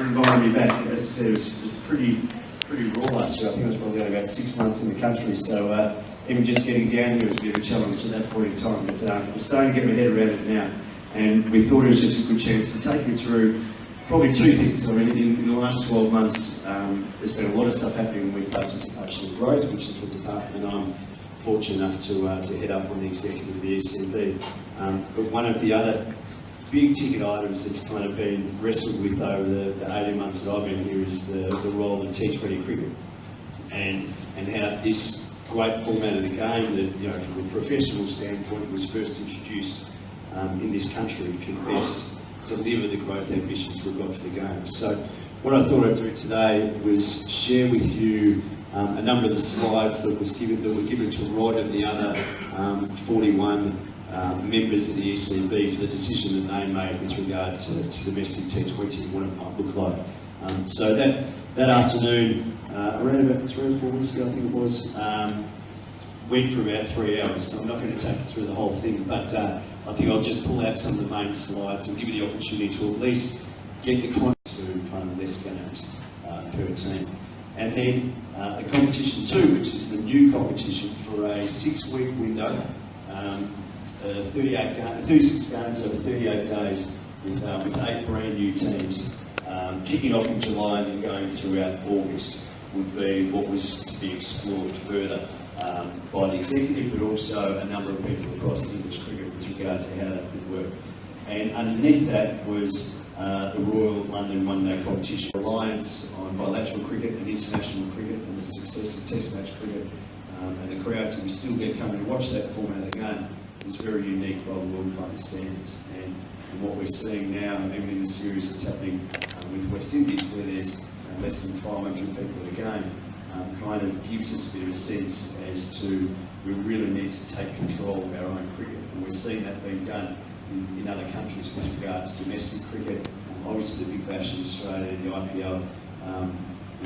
for inviting me back. As I said, it was pretty raw last year. I think I was probably only about 6 months in the country, so even just getting down here was a bit of a challenge at that point in time. But we're starting to get my head around it now, and we thought it was just a good chance to take you through probably two things. I mean, in the last 12 months, there's been a lot of stuff happening with Participation Growth, which is the department I'm fortunate enough to head up on the executive of the ECB. But one of the other big ticket items that's kind of been wrestled with over the 18 months that I've been here is the role of T20 cricket, and how this great format of the game that, you know, from a professional standpoint was first introduced in this country can best deliver the growth ambitions we've got for the game. So what I thought I'd do today was share with you a number of the slides that were given to Rod and the other 41 members of the ECB for the decision that they made with regard to domestic T20 and what it might look like. So that afternoon, around about 3 or 4 weeks ago I think it was, went for about 3 hours, so I'm not going to take you through the whole thing, but I think I'll just pull out some of the main slides and give you the opportunity to at least get the context to kind of less games per team. And then the competition 2, which is the new competition for a 6-week window, 36 games over 38 days with 8 brand new teams, kicking off in July and then going throughout August, would be what was to be explored further by the executive, but also a number of people across English cricket with regard to how that could work. And underneath that was the Royal London One-Day Competition, reliance on bilateral cricket and international cricket and the success of Test match cricket, and the crowds we still get coming to watch that format of the game is very unique by world kind of standards. And what we're seeing now, even in the series that's happening with West Indies, where there's less than 500 people at a game, kind of gives us a bit of a sense as to we really need to take control of our own cricket. And we're seeing that being done in other countries with regard to domestic cricket. Obviously the Big Bash in Australia, the IPL,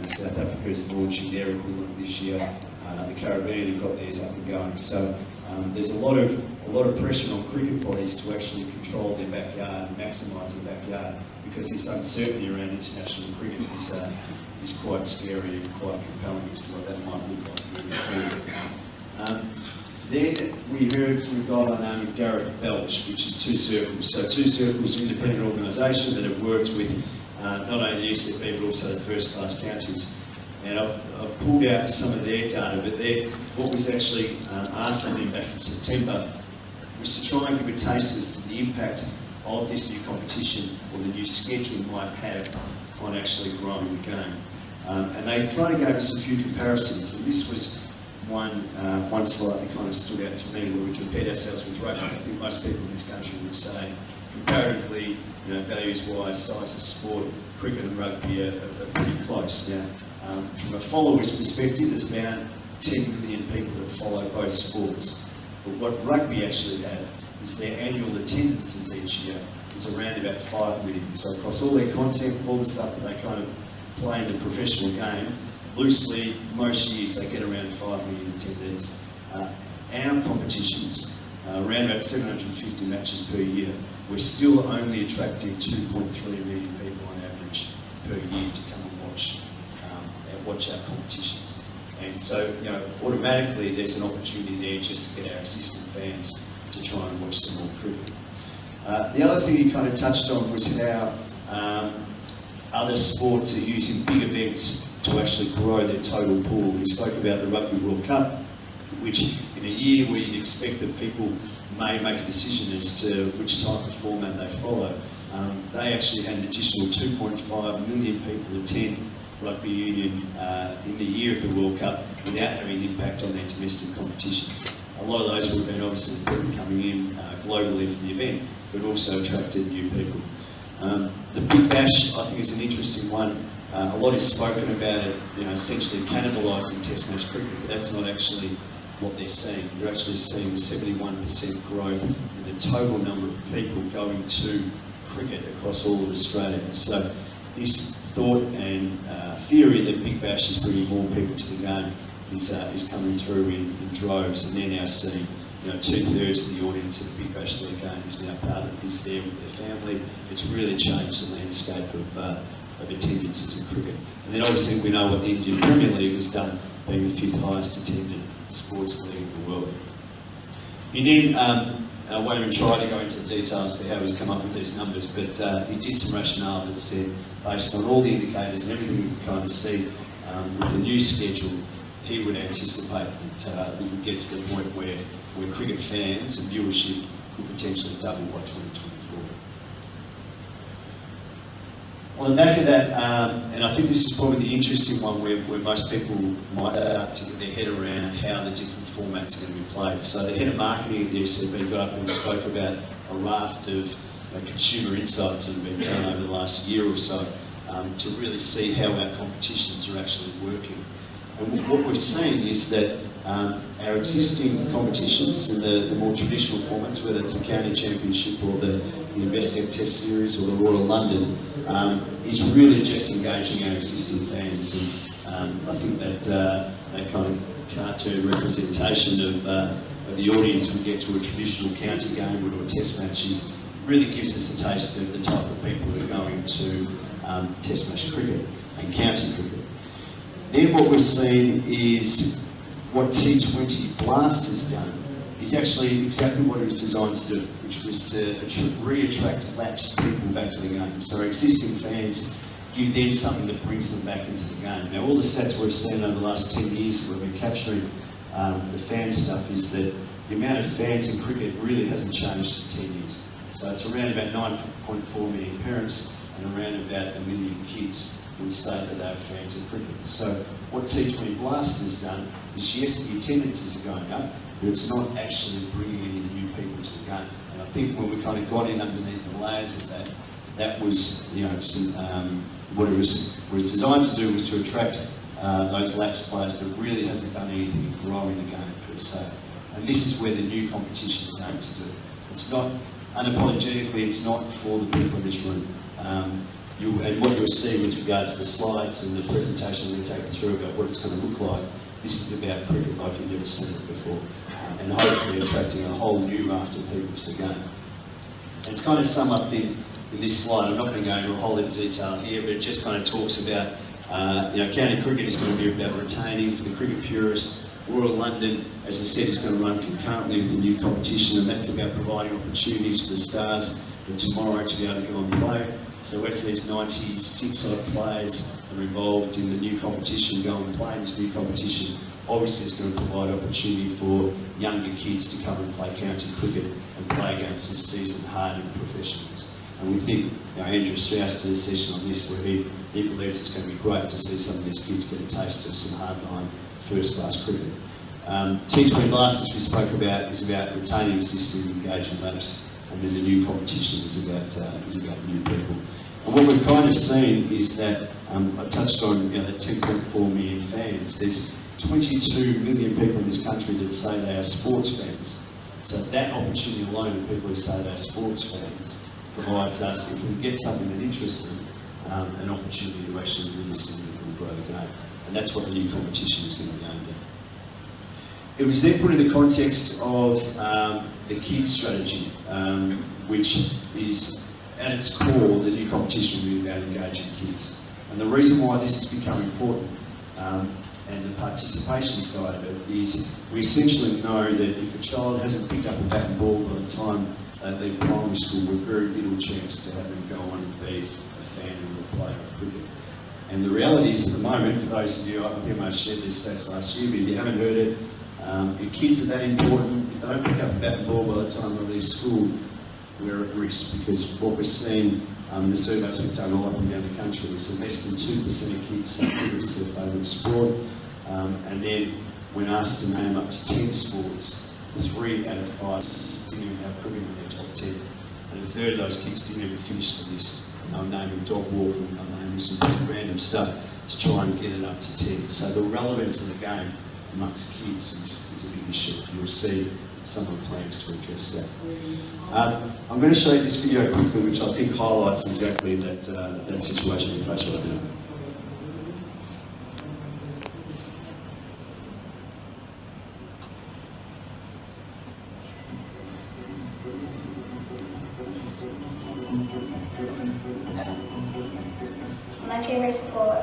South Africa's launching their equivalent this year. The Caribbean have got theirs up and going. So there's a lot of pressure on cricket bodies to actually control their backyard and maximise their backyard, because this uncertainty around international cricket is quite scary and quite compelling as to what that might look like moving forward. Then we heard from a guy by the name of Gareth Belch, which is Two Circles. So Two Circles is an independent organisation that have worked with not only the ECB but also the first-class counties. And I've pulled out some of their data, but what was actually asked of them back in September was to try and give a taste as to the impact of this new competition or the new schedule might have on actually growing the game. And they kind of gave us a few comparisons, and this was one slide that kind of stood out to me where we compared ourselves with rugby. I think most people in this country would say, comparatively, values-wise, size of sport, cricket and rugby are pretty close. Now, from a follower's perspective, there's about 10 million people that follow both sports. But what rugby actually had is their annual attendances each year is around about 5 million. So across all their content, all the stuff that they kind of play in the professional game, loosely, most years they get around 5 million attendees. Our competitions, around about 750 matches per year, we're still only attracting 2.3 million people on average per year to come and watch our competitions. And so, automatically there's an opportunity there just to get our existing fans to try and watch some more cricket. The other thing you kind of touched on was how other sports are using big events to actually grow their total pool. We spoke about the Rugby World Cup, which in a year where you'd expect that people may make a decision as to which type of format they follow, they actually had an additional 2.5 million people attend rugby union in the year of the World Cup without having an impact on their domestic competitions. A lot of those would have been obviously people coming in globally for the event, but also attracted new people. The Big Bash, I think, is an interesting one. A lot is spoken about it, essentially cannibalising Test match cricket, but that's not actually what they're seeing. They're actually seeing a 71% growth in the total number of people going to cricket across all of Australia. So this thought and theory that Big Bash is bringing more people to the game is coming through in droves, and they're now seeing 2/3 of the audience of the Big Bash League game is now part of this there with their family. It's really changed the landscape of attendances in cricket. And then obviously we know what the Indian Premier League has done, being the 5th highest attended sports league in the world. He then, I won't even try to go into the details to how he's come up with these numbers, but he did some rationale that said, based on all the indicators and everything we can kind of see, with the new schedule, he would anticipate that we would get to the point where cricket fans and viewership could potentially double by 2024. On the back of that, and I think this is probably the interesting one where most people might start to get their head around how the different formats are going to be played. So the head of marketing at the ECB got up and spoke about a raft of consumer insights that have been done over the last year or so to really see how our competitions are actually working. And what we've seen is that our existing competitions in the more traditional formats, whether it's a county championship or the Investec Test Series or the Royal London, is really just engaging our existing fans. And I think that that kind of cartoon representation of the audience we get to a traditional county game or to a test match really gives us a taste of the type of people who are going to test match cricket and county cricket. Then what we've seen is what T20 Blast has done is actually exactly what it was designed to do, which was to re-attract lapsed people back to the game. So our existing fans, give them something that brings them back into the game. Now all the stats we've seen over the last 10 years where we've been capturing the fan stuff is that the amount of fans in cricket really hasn't changed in 10 years. So it's around about 9.4 million parents and around about 1 million kids would say that they're fans of cricket. So what T20 Blast has done is, yes, the attendances are going up, but it's not actually bringing any new people to the game. And I think when we kind of got in underneath the layers of that, that was, you know, what it was designed to do was to attract those lapsed players, but really hasn't done anything in growing the game per se. And this is where the new competition is aimed to do. It's not, unapologetically, it's not for the people in this room. And what you'll see with regard to the slides and the presentation we're taking through about what it's going to look like, this is about cricket like you've never seen it before, and hopefully attracting a whole new raft of people to the game. And it's kind of summed up in this slide. I'm not going to go into a whole lot of detail here, but it just kind of talks about, county cricket is going to be about retaining for the cricket purists. Royal London, as I said, is going to run concurrently with the new competition, and that's about providing opportunities for the stars for tomorrow to be able to go and play. So as these 96 odd players that are involved in the new competition go and play in this new competition, obviously it's going to provide opportunity for younger kids to come and play county cricket and play against some seasoned, hardened professionals. And we think, Andrew Strauss did a session on this where he believes it's going to be great to see some of these kids get a taste of some hardline first-class cricket. T20 Blast, as we spoke about, is about retaining existing engagement lapse, and then the new competition is about new people. And what we've kind of seen is that, I touched on the 10.4 million fans. There's 22 million people in this country that say they are sports fans. So that opportunity alone of people who say they're sports fans provides us, if we can get something that interests them, an opportunity to actually really significantly grow the game. And that's what the new competition is going to be aimed at. It was then put in the context of the kids strategy, which is at its core, the new competition will be about engaging kids. And the reason why this has become important, and the participation side of it, is we essentially know that if a child hasn't picked up a bat and ball by the time they leave primary school, we've very little chance to have them go on and be a fan or a player of cricket. And the reality is, at the moment, for those of you, I think I may have shared these stats last year, but if you haven't heard it, if kids are that important, if they don't pick up a bat and ball by the time they leave school, we're at risk, because what we're seeing, the surveys we've done all up and down the country, is that less than 2% of kids say cricket is their favourite sport, and then when asked to name up to 10 sports, 3 out of 5 didn't even have cricket in their top 10, and a third of those kids didn't even finish the list. They'll name a dog walking, they'll name some random stuff to try and get it up to 10. So the relevance of the game amongst kids is a big issue. You'll see some of the plans to address that. I'm going to show you this video quickly, which I think highlights exactly that situation we face right now. My favourite sport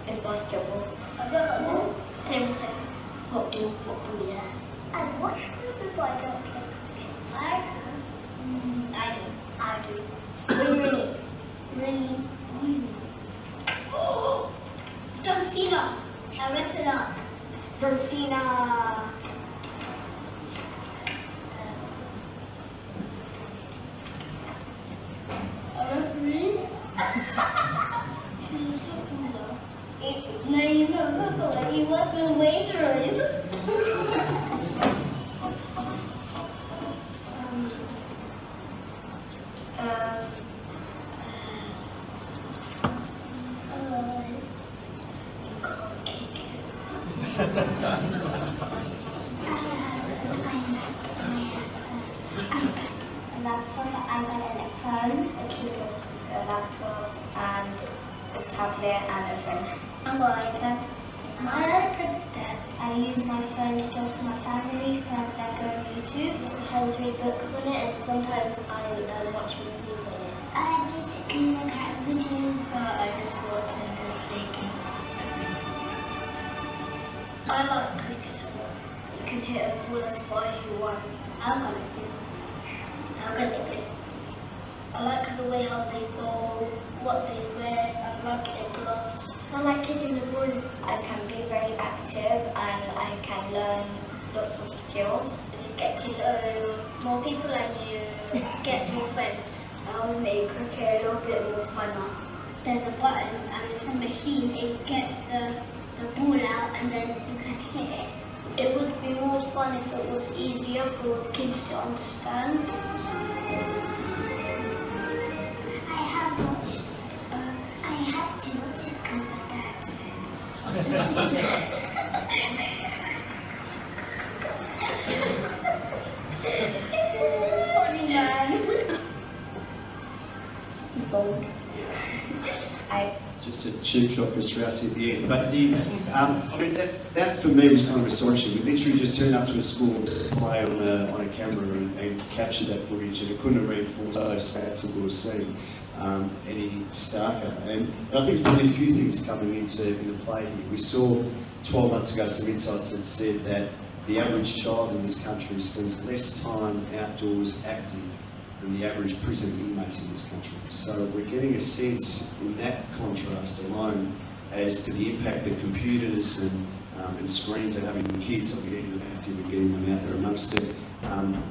is basketball. Football. Table tennis. Football, yeah. I watch football, but I don't play games. I do. Really. John Cena. Wrestler. John Cena. A referee. He's a footballer. No, he's not a footballer. He was a waitress. A laptop and a tablet and a phone. I'm like that. My iPad is dead. I use my phone to talk to my family, friends that go on YouTube. Sometimes read books on it, and sometimes I watch movies on it. I basically look at videos, But I just watch and just play games. I like cricket a lot. You can hit a ball as far as you want. I'm gonna like this. I'm gonna like this. I like the way how they bowl, what they wear, I like their gloves. I like hitting the ball. I can be very active and I can learn lots of skills. You get to know more people and you get more friends. I'll make cricket a little bit more funner. There's a button and it's a machine. It gets the ball out and then you can hit it. It would be more fun if it was easier for kids to understand. I had to watch it because my dad said. Funny man. Bold. Just a cheap shot for Strauss at the end. But I mean, that for me was kind of astonishing. We literally just turned up to a school to play on a camera and capture that footage, and it couldn't have reinforced those stats that we were seeing any starker. And I think there's really a few things coming into play here. We saw 12 months ago some insights that said that the average child in this country spends less time outdoors active than the average prison inmate in this country. So we're getting a sense in that contrast alone as to the impact that computers and screens are having on kids on getting them active and getting them out there amongst it.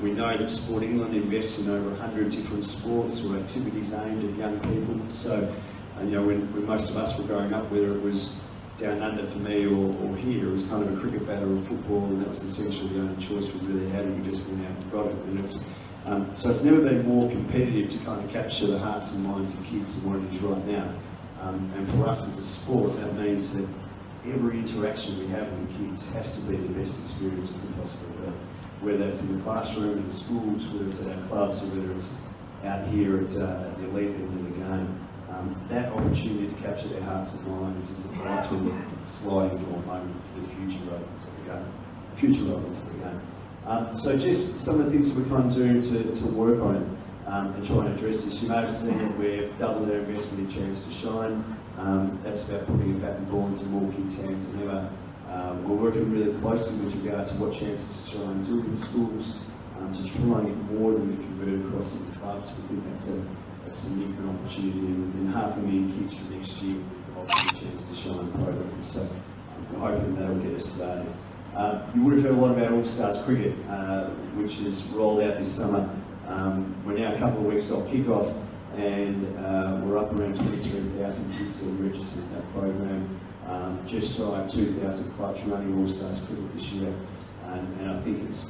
We know that Sport England invests in over 100 different sports or activities aimed at young people. So, you know, when most of us were growing up, whether it was down under for me or here, it was kind of a cricket bat or a football, and that was essentially the only choice we really had, and we just went out and got it. And so it's never been more competitive to kind of capture the hearts and minds of kids than what it is right now. And for us as a sport, that means that every interaction we have with kids has to be the best experience it can possibly be. Whether it's in the classroom, in the schools, whether it's at our clubs, or whether it's out here at the elite end of the game. That opportunity to capture their hearts and minds is a vital sliding door moment for the future relevance of the game. So just some of the things that we're trying to do to work on it and try and address this. You may have seen that we've doubled our investment in Chance to Shine. That's about putting a bat and ball into more kids' hands than ever. We're working really closely with regard to what Chance to Shine do in schools to try and get more than we convert across into clubs. We think that's a significant opportunity, and 500,000 kids from next year will offer the Chance to Shine program. So we're hoping that'll get us started. You would have heard a lot about All Stars Cricket, which is rolled out this summer. We're now a couple of weeks off kick-off, and we're up around 23,000 kids that are registered in that program. Just shy of 2,000 clubs running All Stars Cricket this year, and I think it's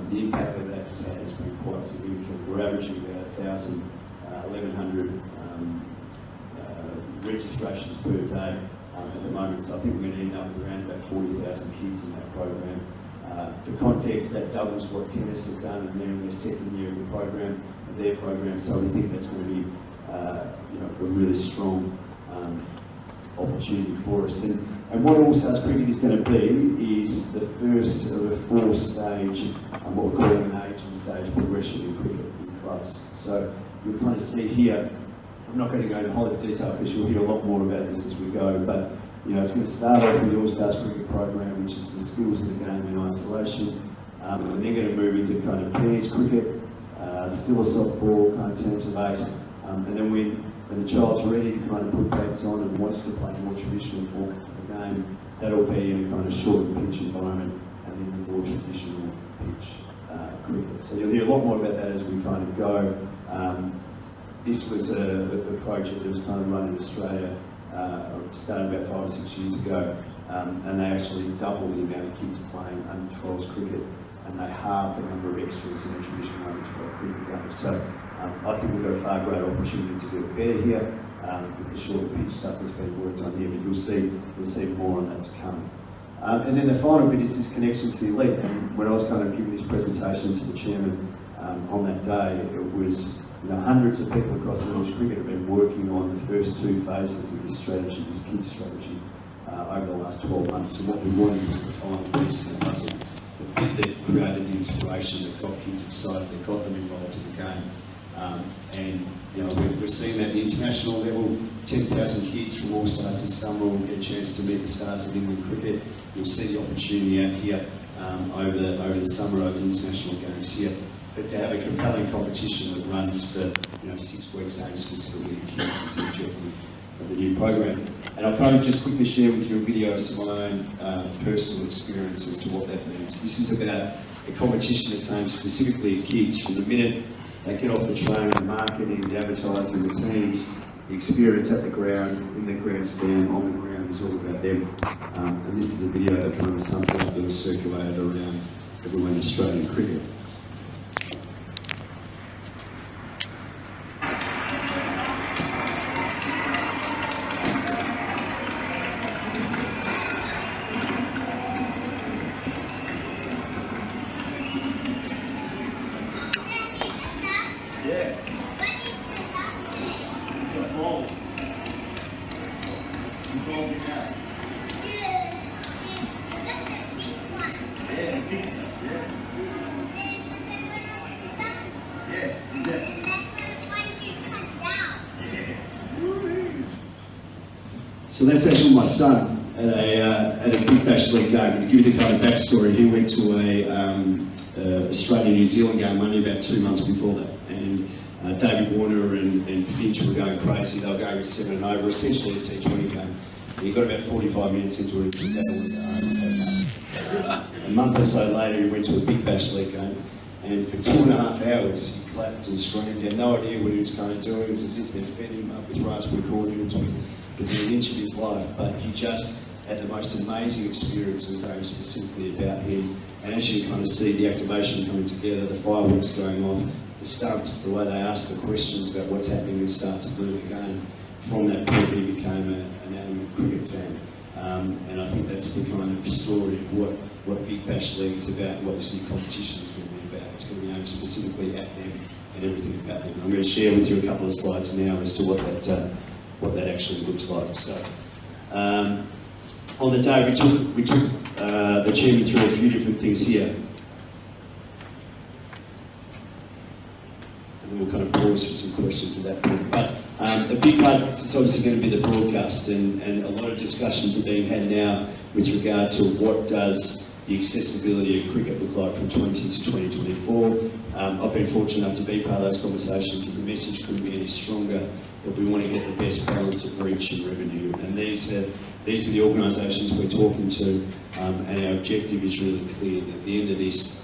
the impact of that has been quite significant. We're averaging about 1,100 registrations per day at the moment, so I think we're going to end up with around about 40,000 kids in that program. For context, that doubles what tennis have done, and they're in their second year of the program, their program. So we think that's going to be, a really strong opportunity for us. And what All Stars Cricket is going to be is the first of a 4-stage, what we're calling an age and stage progression in cricket in clubs. So you'll kind of see here I'm not going to go into whole detail because you'll hear a lot more about this as we go, but it's going to start off with the All-Stars cricket program, which is the skills of the game in isolation, and they're going to move into kind of pairs cricket, still a softball, kind of teams of 8, and then when the child's ready to kind of put bats on and wants to play more traditional formats of the game, that'll be in a kind of short pitch environment, and then the more traditional pitch cricket. So you'll hear a lot more about that as we kind of go. This was a project that was kind of run in Australia, started about 5 or 6 years ago, and they actually doubled the amount of kids playing under 12s cricket, and they halved the number of extras in a traditional under 12 cricket game. So I think we've got a far greater opportunity to do it better here with the short pitch stuff that's been worked on here, but you'll see more on that to come. And then the final bit is this connection to the elite. And when I was kind of giving this presentation to the chairman on that day, it was hundreds of people across English cricket have been working on the first 2 phases of this strategy, this kids strategy, over the last 12 months. And what we wanted was the final piece of the puzzle, the bit that created the inspiration, that got kids excited, that got them involved in the game. And we're seeing that at the international level, 10,000 kids from all stars this summer will get a chance to meet the stars of England cricket. You'll see the opportunity out here over the summer, over the international games here. But to have a compelling competition that runs for 6 weeks aimed specifically at kids is the objective of the new program. And I'll kind of just quickly share with you a video of some of my own personal experience as to what that means. This is about a competition that's aimed specifically at kids. From the minute they get off the train, the marketing, the advertising, the teams, the experience at the ground, in the grandstand, on the ground is all about them. And this is a video that kind of sums up that was circulated around everywhere in Australian cricket. So that's actually my son at a Big Bash League game. To give you the kind of backstory, he went to a Australia-New Zealand game only about 2 months before that, and David Warner and Finch were going crazy. They were going with 7 and over, essentially a T20 game. And he got about 45 minutes into it, a month or so later, he went to a Big Bash League game, and for 2.5 hours he clapped and screamed. He had no idea what he was kind of doing. It was as if they'd fed him up with raspberry corn into it within an inch of his life, but he just had the most amazing experience. It was aimed specifically about him, and as you kind of see the activation coming together, the fireworks going off, the stumps, the way they ask the questions about what's happening and start to move again. From that point he became an adamant cricket fan, and I think that's the kind of story of what Big Bash League is about, what this new competition is going to be about. It's going to be aimed specifically at them and everything about them. I'm going to share with you a couple of slides now as to what that actually looks like. So, on the day we took the chairman through a few different things here, and then we'll kind of pause for some questions at that point. But a big part of this is obviously going to be the broadcast, and a lot of discussions are being had now with regard to what does the accessibility of cricket look like from 20 to 2024. I've been fortunate enough to be part of those conversations, and the message couldn't be any stronger that we want to get the best balance of reach and revenue. And these are the organisations we're talking to, and our objective is really clear. At the end of this,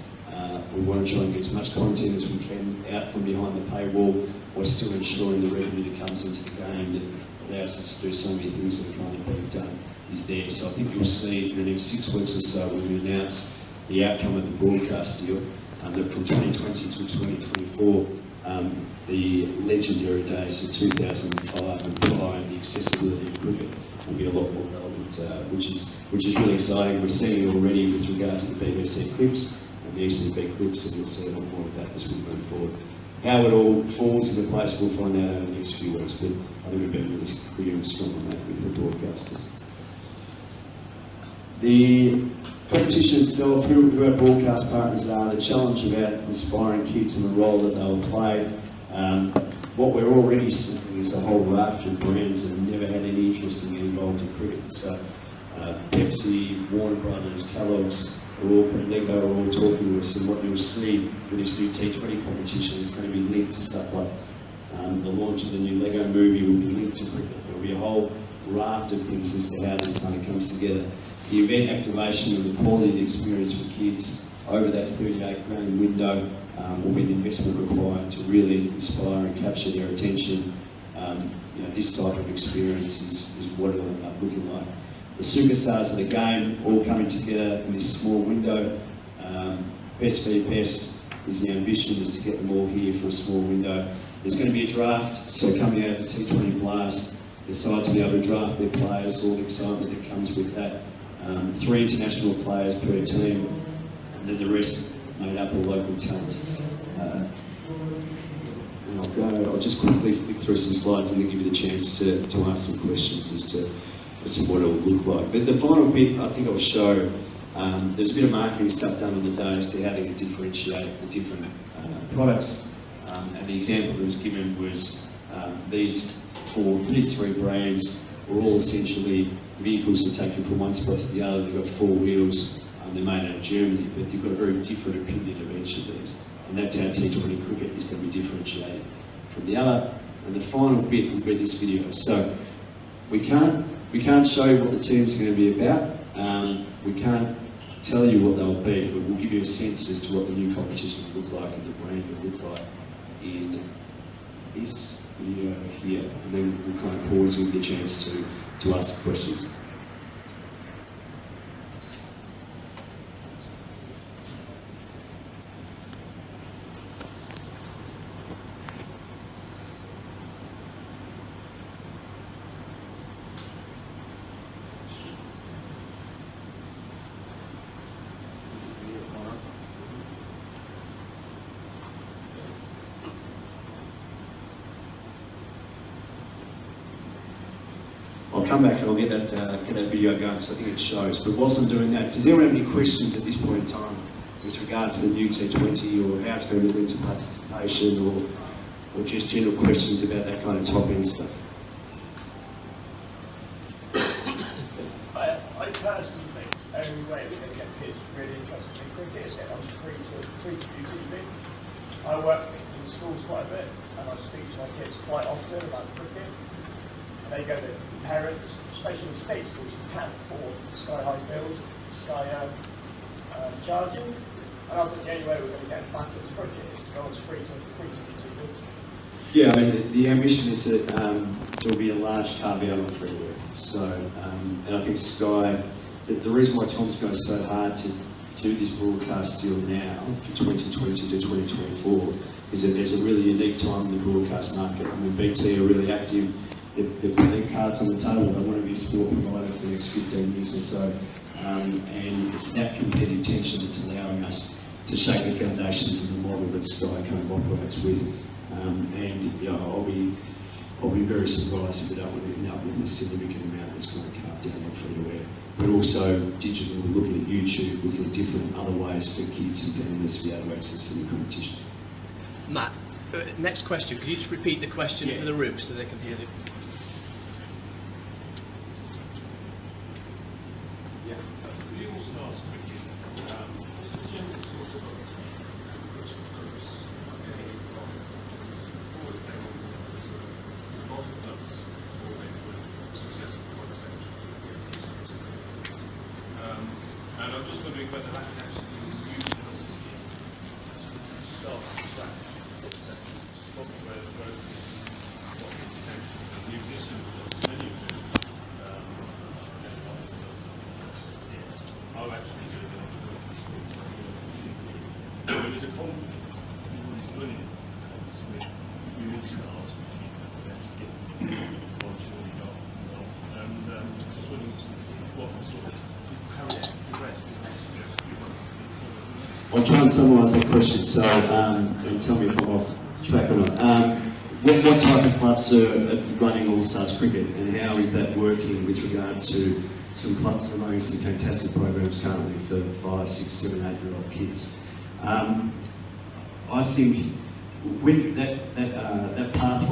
we want to try and get as much content as we can out from behind the paywall, while still ensuring the revenue that comes into the game that allows us to do so many things that are currently being done is there. So I think you'll see in the next 6 weeks or so when we announce the outcome of the broadcast deal, that from 2020 to 2024, the legendary days of 2005 and prior, the accessibility of cricket will be a lot more relevant, which is really exciting. We're seeing it already with regard to the BBC clips and the ECB clips, and you'll see a lot more of that as we move forward. How it all falls into place, we'll find out over the next few weeks, but I think we've been really clear and strong on that with the broadcasters. The competition itself, who our broadcast partners are, the challenge about inspiring kids and the role that they'll play. what we're already seeing is a whole raft of brands that have never had any interest in getting involved in cricket. So Pepsi, Warner Brothers, Kellogg's, Lego are all talking to us, and what you'll see with this new T20 competition is going to be linked to stuff like this. The launch of the new Lego movie will be linked to cricket. There will be a whole raft of things as to how this kind of comes together. The event activation and the quality of the experience for kids over that 38-grand window will be the investment required to really inspire and capture their attention. This type of experience is what it'll end up looking like. The superstars of the game all coming together in this small window. Best v best is the ambition, is to get them all here for a small window. There's going to be a draft, so coming out of the T20 Blast, the sides will be able to draft their players, all the excitement that comes with that. 3 international players per team, and then the rest made up of local talent. I'll just quickly flick through some slides and then give you the chance to ask some questions as to what it will look like. But the final bit I think I'll show, there's a bit of marketing stuff done on the day as to how to differentiate the different products. And the example that was given was these 3 brands were all essentially vehicles that take you from one spot to the other. They've got 4 wheels, they're made out of Germany, but you've got a very different opinion of each of these. And that's how T20 cricket is going to be differentiated from the other. And the final bit will be this video. So we can't show you what the team's going to be about. We can't tell you what they'll be, but we'll give you a sense as to what the new competition will look like and the brand will look like in this video here. And then we'll kind of pause and give you a chance to ask questions. I'll come back and I'll get that video going because I think it shows. But whilst I'm doing that, does anyone have any questions at this point in time with regard to the new T20 or how it's going to look into participation or just general questions about that kind of topic and stuff? I personally think the only way we're going to get kids really interested in cricket is get on free to view TV. I work in schools quite a bit and I speak to my kids quite often about cricket. They go to parents, especially in state schools, who can't afford sky-high bills, sky charging. And I think the only way we're going to get back into cricket is to go on free to TV. Yeah, I mean, the ambition is that there will be a large carve-out on freeware. So, and I think Sky, the reason why Tom's going so hard to do this broadcast deal now for 2020 to 2024 is that there's a really unique time in the broadcast market. I mean, BT are really active. They're putting cards on the table. They want to be a sport provider for the next 15 years or so. And it's that competitive tension that's allowing us to shake the foundations of the model that Sky kind of operates with. I'll be very surprised if they don't end up with a significant amount that's going to carve down on free-to-air. But also digital, looking at YouTube, looking at different other ways for kids and families to be able to access the competition. Matt, next question. Could you just repeat the question for the room so they can hear it? And I'm just wondering whether that can actually be used to start from scratch, probably where the growth is, what the potential, and the existing menu I'll actually do it. There is a confidence in what he's winning with new stars, and just wondering what sort of how it progressed. I'll try and summarise that question, so and tell me if I'm off track or not. What type of clubs are running All-Stars cricket and how is that working with regard to some clubs that are running some fantastic programs currently for 5, 6, 7, 8-year-old kids? I think when that pathway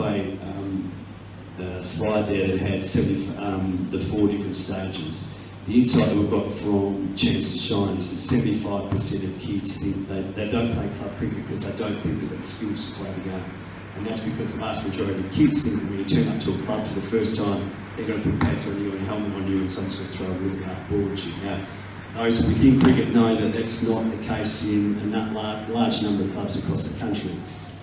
slide there that had the 4 different stages. The insight that we've got from Chance to Shine is that 75% of kids think they don't play club cricket because they don't think they've got skills to play the game. And that's because the vast majority of kids think that when you turn up to a club for the first time, they're going to put pads on you and a helmet on you and someone's going to throw a really hard ball at you. Now, those within cricket know that that's not the case in a large number of clubs across the country.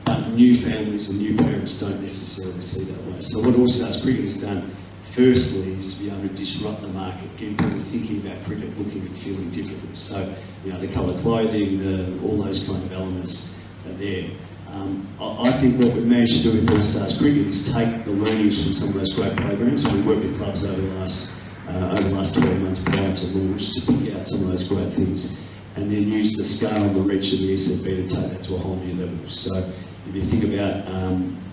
But new families and new parents don't necessarily see that way. So what All Stars Cricket has done, firstly, is to be able to disrupt the market, get people thinking about cricket, looking and feeling differently. So, you know, the colour clothing, all those kind of elements are there. I think what we've managed to do with All Stars Cricket is take the learnings from some of those great programs. We worked with clubs over the last 12 months prior to launch to pick out some of those great things, and then use the scale and the reach of the ECB to take that to a whole new level. So if you think about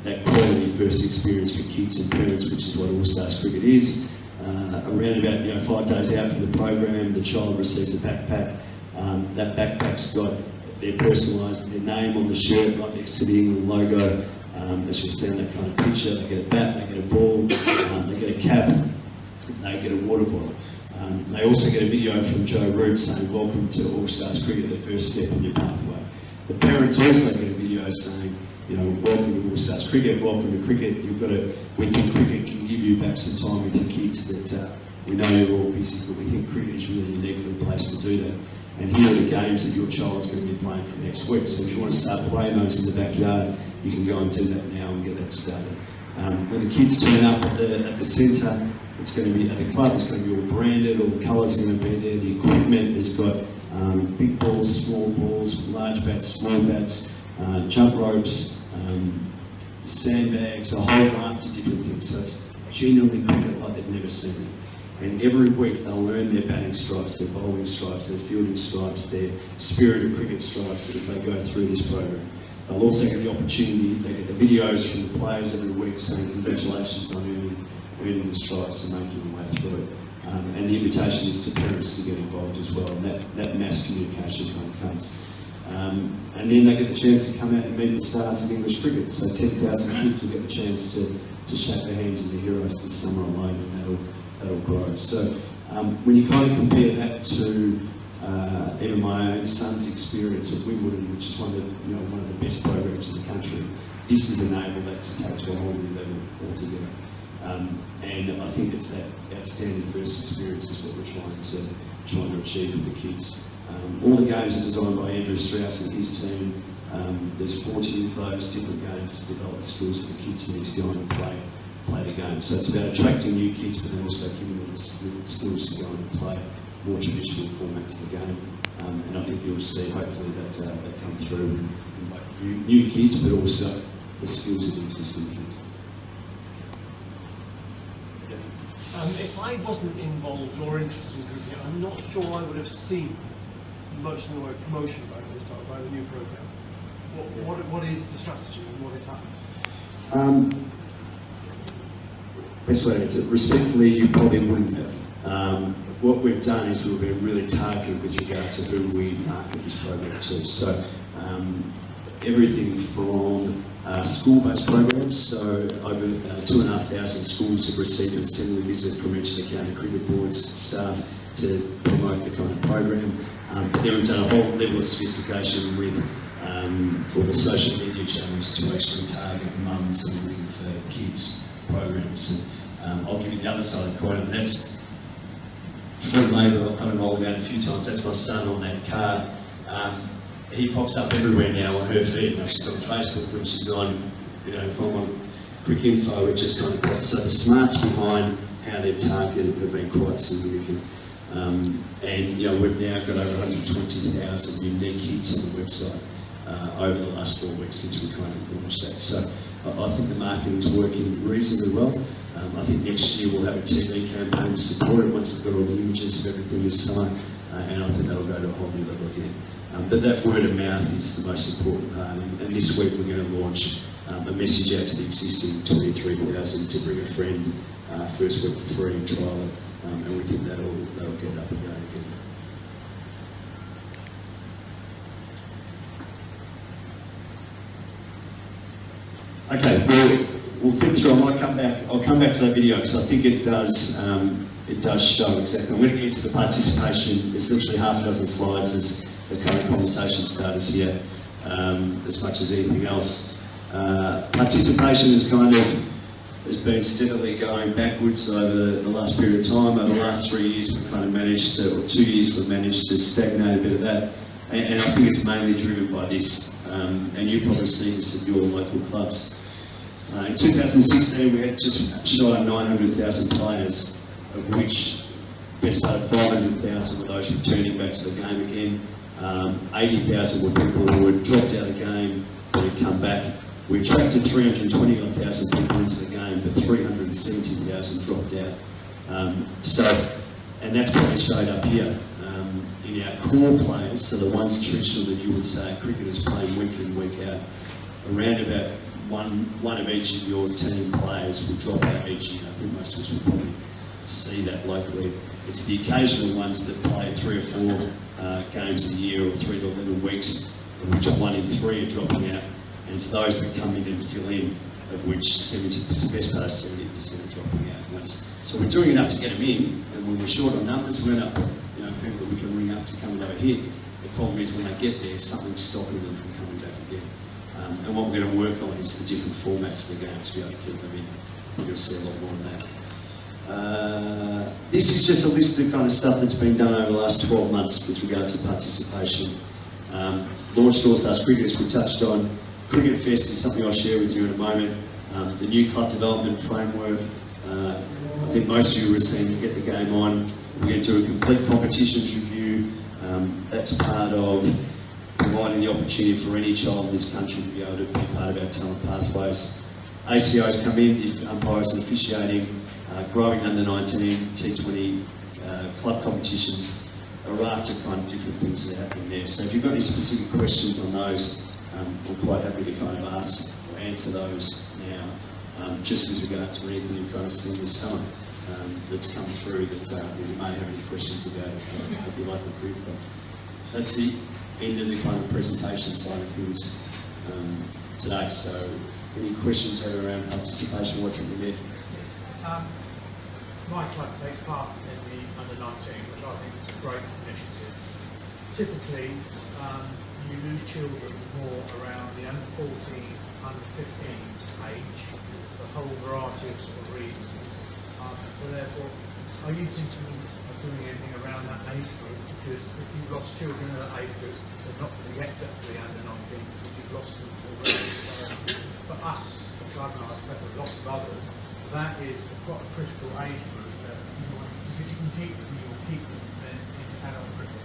that quality first experience for kids and parents, which is what All Stars Cricket is, around about 5 days out from the program, the child receives a backpack. That backpack's got their personalised, their name on the shirt right next to the England logo. As you'll see on that kind of picture, they get a bat, they get a ball, they get a cap, they get a water bottle. They also get a video from Joe Root saying, "Welcome to All Stars Cricket, the first step on your pathway." The parents also get a video saying, "Welcome to All Stars Cricket, welcome to cricket. We think cricket can give you back some time with your kids that we know you're all busy, but we think cricket is really uniquely placed to do that. And here are the games that your child's going to be playing for next week. So if you want to start playing those in the backyard, you can go and do that now and get that started." When the kids turn up at the centre, it's going to be at the club. It's going to be all branded. All the colours are going to be there. The equipment has got big balls, small balls, large bats, small bats, jump ropes, sandbags, a whole raft of different things. So it's genuinely cricket like they've never seen it. And every week they'll learn their batting stripes, their bowling stripes, their fielding stripes, their spirit of cricket stripes as they go through this program. They'll also get the opportunity, they get the videos from the players every week saying congratulations on earning the stripes and making their way through it. And the invitation is to parents to get involved as well, and that mass communication kind of comes. And then they get the chance to come out and meet the stars of English cricket. So 10,000 kids will get the chance to shake their hands with the heroes this summer alone, and that'll grow. So when you kind of compare that to even my own son's experience at Wimbledon, which is one of the best programs in the country, this has enabled that to take to a whole new level altogether. And I think it's that outstanding first experience is what we're trying to achieve with the kids. All the games are designed by Andrew Strauss and his team. There's 40 of those different games to develop the skills that the kids need to go on and play the game. So it's about attracting new kids, but then also giving them the skills to go on and play more traditional formats of the game. And I think you'll see hopefully that come through in both new kids, but also the skills of the existing kids. If I wasn't involved or interested in cricket, I'm not sure I would have seen much in the way of promotion by the new programme. What is the strategy and what is happening? Best way to answer it, respectfully, you probably wouldn't have. What we've done is we've been really targeted with regard to who we market this program to. So everything from school-based programs, so over 2,500 schools have received an assembly visit from each of the county cricket boards staff to promote the kind of program. Then we've done a whole level of sophistication with all the social media channels to actually target mums and looking for kids programs. And I'll give you the other side of the coin, and that's free labour. I've kind of rolled out a few times. That's my son on that card. He pops up everywhere now on her feed. She's on Facebook when she's on, quick info, which is kind of quite, so the smarts behind how they're targeted have been quite significant. And we've now got over 120,000 unique hits on the website over the last 4 weeks since we kind of launched that. So I think the marketing's working reasonably well. I think next year we'll have a TV campaign to support it once we've got all the images of everything this summer, and I think that'll go to a whole new level again. But that word of mouth is the most important part, and this week we're going to launch a message out to the existing 23,000 to bring a friend first week for free and trial it, and we think that'll get up and going again. Okay, we'll flip through. I might come back. I'll come back to that video because I think it does show exactly. I'm going to get into the participation. It's literally half a dozen slides as kind of conversation starters here, as much as anything else. Participation has been steadily going backwards over the last period of time. Over the last 3 years, we've kind of managed to, or 2 years, we've managed to stagnate a bit of that. And I think it's mainly driven by this. And you've probably seen this at your local clubs. In 2016, we had just shy of 900,000 players, of which best part of 500,000 were those returning back to the game again. 80,000 were people who had dropped out of the game but had come back. We attracted 320,000 people into the game, but 370,000 dropped out. And that's probably showed up here. In our core players, so the ones traditionally that you would say cricketers playing week in, week out, around about one of each of your team players will drop out each year. I think most of us will probably see that locally. It's the occasional ones that play 3 or 4 games a year or 3 to 11 weeks, of which 1 in 3 are dropping out. And it's those that come in and fill in, of which 70%, best part of 70% are dropping out once. So we're doing enough to get them in, and when we're short on numbers, we're enough, people that we can ring up to come over here. The problem is when they get there, something's stopping them from coming back again. And what we're going to work on is the different formats of the game to be able to keep them in. You're going to see a lot more of that. This is just a list of kind of stuff that's been done over the last 12 months with regard to participation. Launched All Stars Cricket, as we touched on. Cricket Fest is something I'll share with you in a moment. The new club development framework. I think most of you have seen Get the Game On. We're going to do a complete competitions review. That's part of providing the opportunity for any child in this country to be able to be part of our talent pathways. ACOs come in, if umpires and officiating, growing under 19, T20 club competitions, a raft of kind of different things that are happening there. So if you've got any specific questions on those, we're quite happy to kind of ask or answer those now, just with regard to anything you've kind of seen this summer that's come through that you may have any questions about if you like the group. But that's the end of the kind of presentation side of things today. So any questions around participation, what's in there? My club takes part in the under-19, which I think is a great initiative. Typically, you lose children more around the under-14, under-15 age, for a whole variety of sort of reasons. So therefore, are you thinking of doing anything around that age group? Because if you've lost children in that age group, they're not going to get to the under-19 because you've lost them already. So for us, the club, and I expect lots of others, that is quite a critical age group that if you can keep them, you will keep them in adult cricket.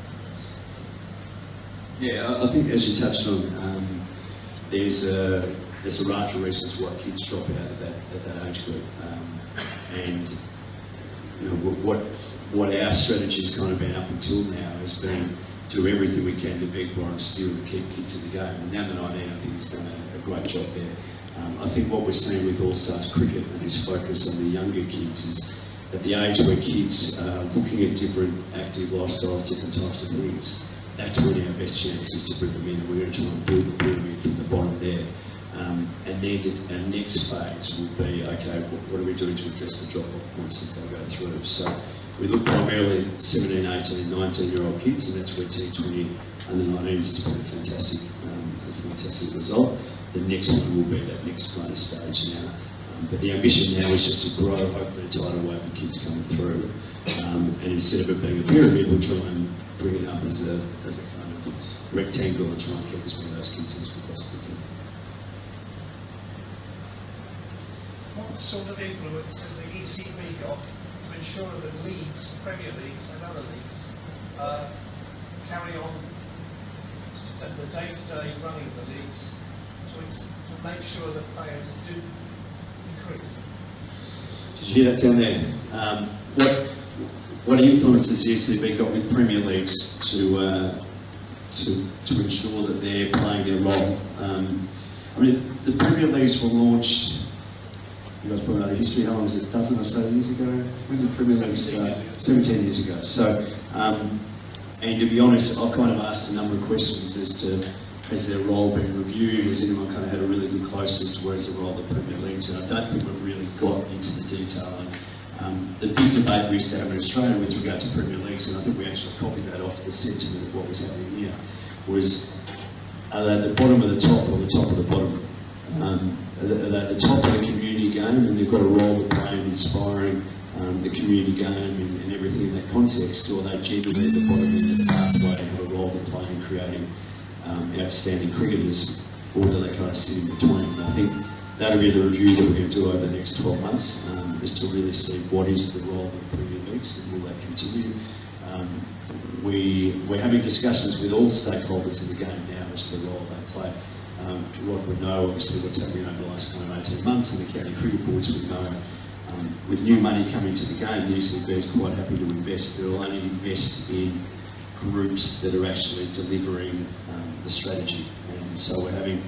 Yeah, I think as you touched on, there's a raft of reasons why kids drop out at that age group, and what our strategy has kind of been up until now has been do everything we can to beg, borrow and steal to keep kids in the game. And now the 19, I think, has done a great job there. I think what we're seeing with All Stars Cricket and this focus on the younger kids is at the age where kids are looking at different active lifestyles, different types of things. That's when our best chance is to bring them in, and we're going to try and build the pyramid from the bottom there. And then our next phase will be, okay, what are we doing to address the drop-off points as they go through? So we look primarily at 17, 18 and 19-year-old kids, and that's where T20 under 19s has been a fantastic result. The next one will be that next kind of stage now. But the ambition now is just to grow, hopefully, a tidal wave of kids coming through. And instead of it being a pyramid, we'll try and bring it up as a kind of rectangle and try and keep as many of those kids as we possibly can. What sort of influence has the ECB got to ensure that leagues, Premier Leagues and other leagues carry on the day-to-day running of the leagues to make sure that players do increase? Did you hear that down there? What influences the ECB got with Premier Leagues to ensure that they're playing their role? I mean, the Premier Leagues were launched, you guys probably know the history, how long was it, a dozen or so years ago? When did the Premier League start? 17 years ago. So, and to be honest, I've kind of asked a number of questions as to has their role been reviewed? Has anyone kind of had a really good closeness to where's the role of the Premier Leagues? And I don't think we've really got into the detail. And, the big debate we used to have in Australia with regard to Premier Leagues, and I think we actually copied that off the sentiment of what was happening here, was are they the bottom of the top or the top of the bottom? Are they the top of the community game, and they've got a role to play in inspiring the community game and everything in that context, or are they genuinely at the bottom end of the pathway and have a role to play in creating outstanding cricketers, or do they kind of sit in between? And I think that'll be the review that we're going to do over the next 12 months, is to really see what is the role of the Premier Leagues and will that continue. We're having discussions with all stakeholders in the game now as to the role they play. Rod would know obviously what's happening over the last kind of 18 months, and the county cricket boards would know with new money coming to the game, the ECB is quite happy to invest, but it'll only invest in groups that are actually delivering the strategy. And so we're having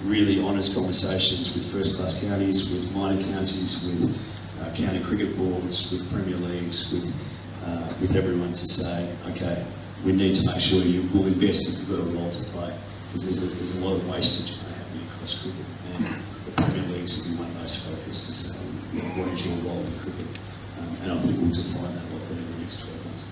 really honest conversations with first-class counties, with minor counties, with county cricket boards, with Premier Leagues, with everyone to say, okay, we need to make sure you will invest if you've got a role to play, because there's a lot of wastage happening across cricket, and the Premier Leagues will be one of those focused to say, what is your role in cricket? And I think we'll define that a lot better in the next 12 months.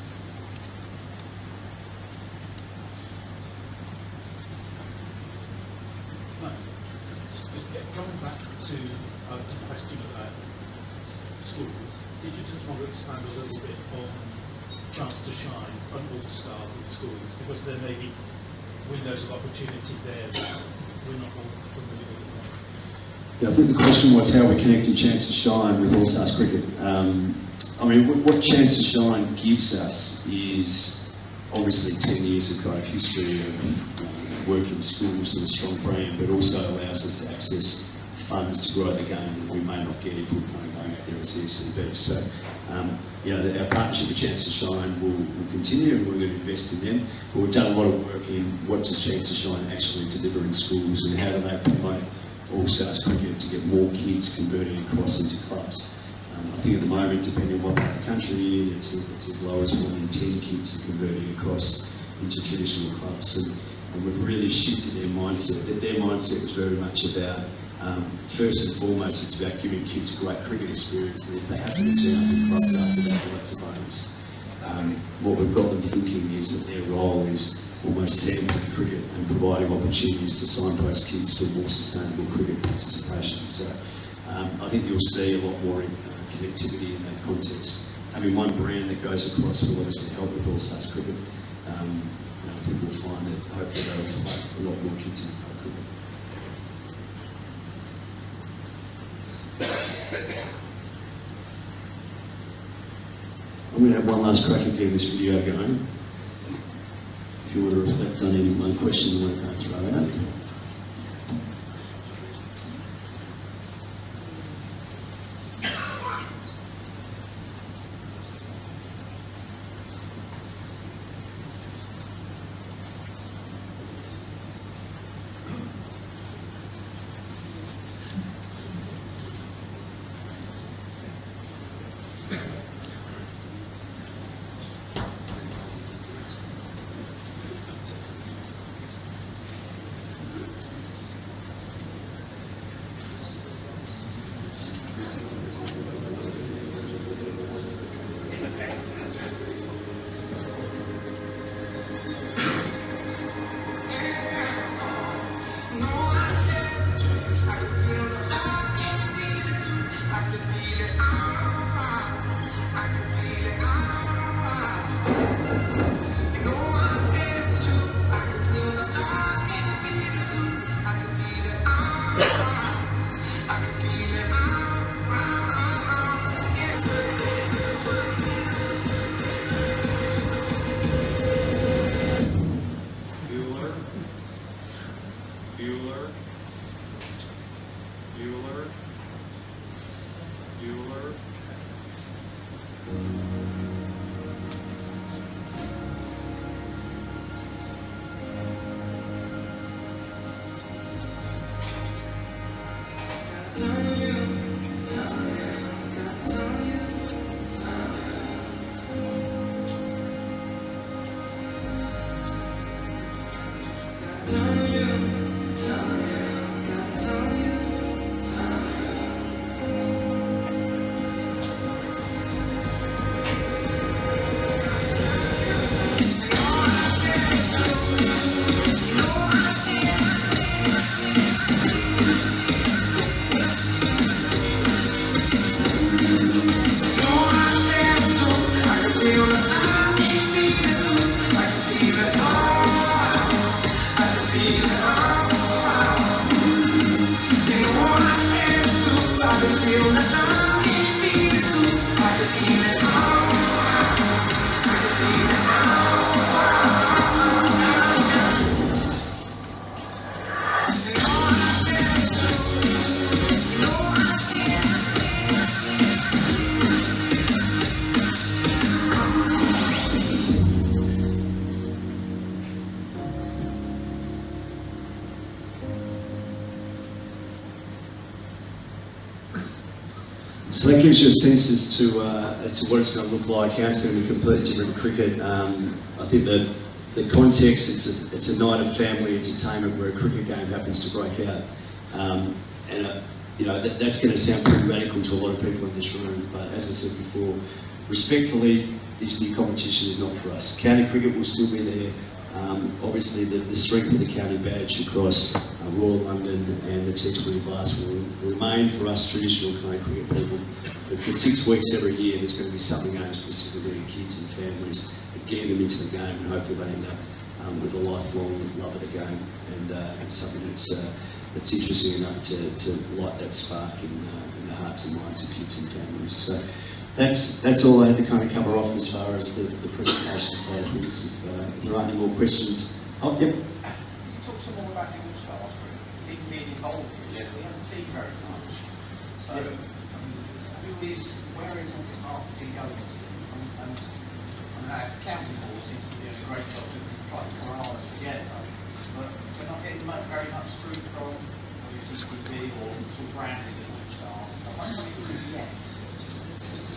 Coming back to the question about schools, did you just want to expand a little bit on chance to shine on all the stars in schools, because there may be windows of opportunity there that we're not all familiar with? Yeah, I think the question was how we connected Chance to Shine with All Stars Cricket. I mean, what Chance to Shine gives us is obviously 10 years of kind of history of work in schools and a strong brand, but also allows us to access funds to grow the game that we may not get if we're kind of going out there as the ECB. So, our partnership with Chance to Shine will continue, and we're going to invest in them. But we've done a lot of work in what does Chance to Shine actually deliver in schools, and how do they promote All Stars Cricket to get more kids converting across into clubs. I think at the moment, depending on what part of the country you're in, it's as low as 1 in 10 kids are converting across into traditional clubs. And we've really shifted their mindset. Their mindset was very much about, first and foremost, it's about giving kids a great cricket experience, and if they happen to turn up in clubs after that, well, that's a bonus. What we've got them thinking is that their role is almost sampling cricket and providing opportunities to signpost kids to more sustainable cricket participation. So I think you'll see a lot more connectivity in that context. Having one brand that goes across will obviously help with All Stars Cricket. I think we'll find that hopefully they'll find a lot more kids in cricket. I'm going to have one last crack at getting this video going. If you want to reflect on any of my questions, I won't throw out. Time So that gives you a sense as to what it's going to look like, how it's going to be completely different to cricket. I think that the context, it's a night of family entertainment where a cricket game happens to break out. You know, that's going to sound pretty radical to a lot of people in this room, but as I said before, respectfully, this new competition is not for us. County cricket will still be there. Obviously, the strength of the county badge across Royal London and the T20 Blast will remain for us traditional county cricket people. But for 6 weeks every year, there's going to be something aimed specifically at kids and families, and getting them into the game, and hopefully they end up with a lifelong love of the game, and something that's interesting enough to light that spark in the hearts and minds of kids and families. So that's all I had to kind of cover off as far as the presentation side of things. If there aren't any more questions. Oh, yep. Can you talk some more about the All-Stars group? Even being involved in it, we haven't seen very much. So, where is RPG going? And our county board seems to be doing a great job of trying to corral us together, but we're not getting very much fruit from ECB or sort of branding as All-Stars. I'm wondering if we yet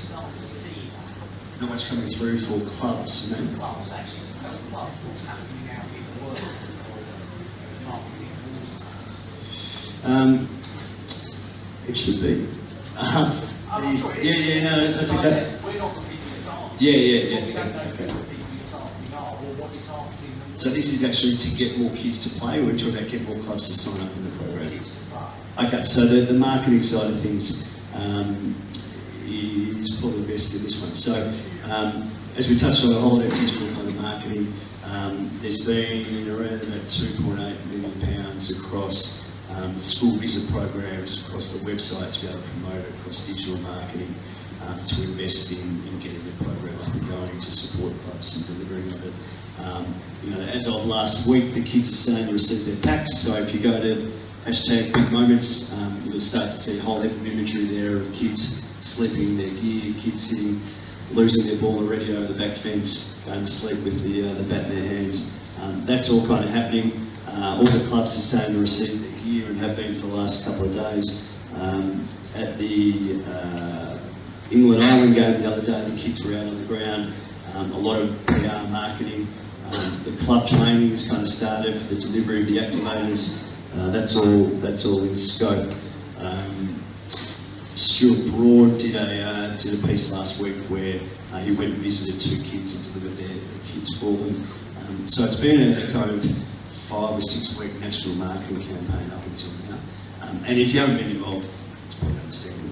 starting to see that. Not much coming through for clubs, you know. Clubs, actually, tell clubs what's happening out in the world for marketing and It should be. I'm sure it is. Yeah, no, that's okay. We're not competing as targeting. Yeah. We don't know Okay. who competing as targeting are or what you're targeting them. So this is actually to get more kids to play, or we're talking about get more clubs to sign up in the program? Kids to play. Okay, so the marketing side of things is probably best in this one. So as we touched on the whole digital kind of marketing, there's been around about £2.8 million across school visit programs, across the website to be able to promote it, across digital marketing, to invest in getting the program up and going, to support clubs and delivering of it. You know, as of last week, the kids are starting to receive their packs, so if you go to hashtag Big Moments, you'll start to see a whole heap of imagery there of kids sleeping in their gear, kids losing their ball already over the back fence, going to sleep with the bat in their hands. That's all kind of happening. All the clubs are starting to receive their gear and have been for the last couple of days. At the England Ireland game the other day, the kids were out on the ground. A lot of PR marketing. The club training has kind of started for the delivery of the activators. That's all in scope. Stuart Broad did a piece last week where he went and visited 2 kids and delivered their kids for them. So it's been a kind of 5 or 6 week national marketing campaign up until now. And if you haven't been involved, it's probably understandable.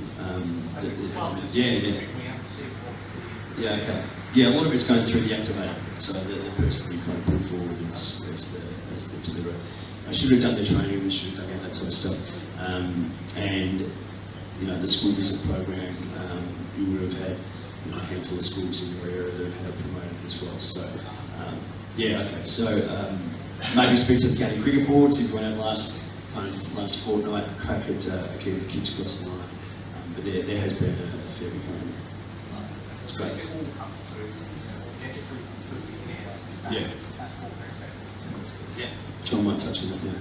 Yeah, okay. Yeah, a lot of it's going through the activator, so the person we kind of put forward as the deliverer. I should have done the training, we should have done all that sort of stuff. And you know, the school visit program, you would have had a handful of schools in your area that have had it promoted as well. So yeah, okay. So maybe speak to the county cricket boards if you went out last fortnight, crack at getting kids across the line. But there has been a fair bit going on. It's great. Yeah. Yeah. John might touch on that now.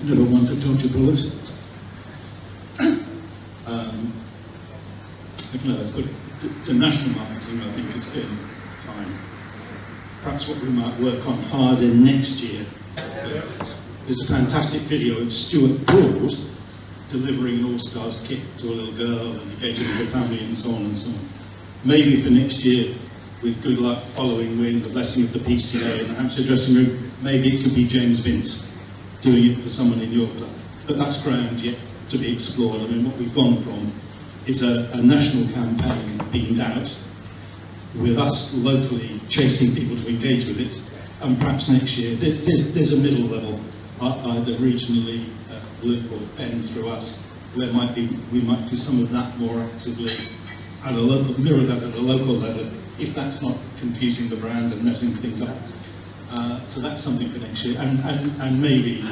Never want to dodge a bullet. I don't know, let's put it. The national marketing, I think, has been fine. Perhaps what we might work on harder next year. There's a fantastic video of Stuart Broad delivering an All-Stars kit to a little girl and engaging with the family and so on and so on. Maybe for next year, with good luck, following wind, the blessing of the PCA and the Hampshire dressing room, maybe it could be James Vince doing it for someone in your club. But that's ground yet to be explored. I mean, what we've gone from is a national campaign beamed out, with us locally chasing people to engage with it, and perhaps next year there's a middle level, either regionally work or Ben through us, where we might do some of that more actively at a local, mirror that at a local level, if that's not confusing the brand and messing things up. So that's something for next year, and maybe